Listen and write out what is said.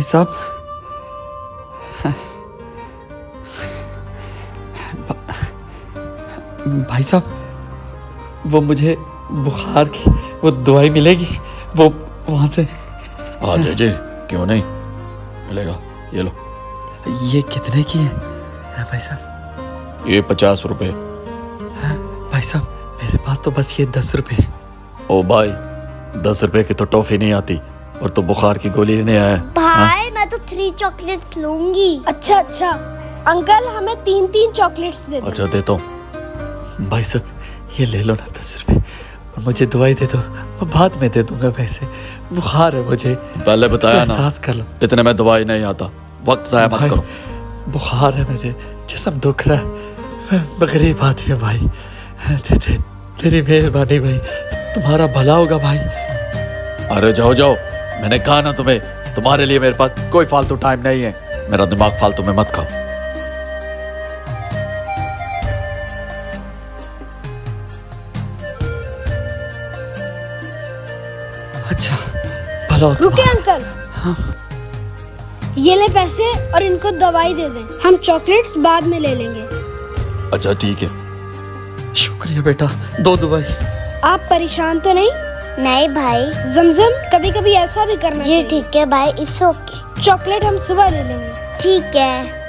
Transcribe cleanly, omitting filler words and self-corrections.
भाई साहब, भाई साहब, वो मुझे बुखार की वो दवाई मिलेगी? वो वहाँ से हाँ जी, क्यों नहीं मिलेगा, ये लो। ये कितने की है भाई साहब? ये 50 रुपए। भाई साहब, मेरे पास तो बस ये 10 रुपए। ओ भाई, 10 रुपए की तो टॉफी नहीं आती और तो बुखार की गोली लेने आया है। भाई मैं तो 3 चॉकलेट्स लूंगी। अच्छा अच्छा अंकल, हमें 3-3 चॉकलेट्स दे दो। अच्छा देता हूँ। भाई साहब, ये ले लो ना 10 रुपए और मुझे दवाई दे दो, मैं बाद में दे दूंगा पैसे। बुखार है मुझे, पहले बताया ना, एहसास कर लो। इतने में दवाई नहीं आता, वक्त जाया मत भाई, करो। बुखार है मुझे, जिस्म दुख रहा है, मैं गरीब आदमी हूँ भाई। दे तेरी मेहरबानी भाई, तुम्हारा भला होगा भाई। अरे जाओ जाओ, मैंने कहा ना तुम्हें, तुम्हारे लिए मेरे पास कोई फालतू टाइम नहीं है। मेरा दिमाग फालतू में मत खाओ। अच्छा भला हो रुके तुम्हारा। अंकल, ये ले पैसे और इनको दवाई दे दें, हम चॉकलेट्स बाद में ले लेंगे। अच्छा ठीक है। शुक्रिया बेटा, दो दवाई। आप परेशान तो नहीं? नहीं भाई। जमजम, कभी कभी ऐसा भी करना जी चाहिए। ठीक है भाई, इट्स ओके। चॉकलेट हम सुबह ले लेंगे। ठीक है।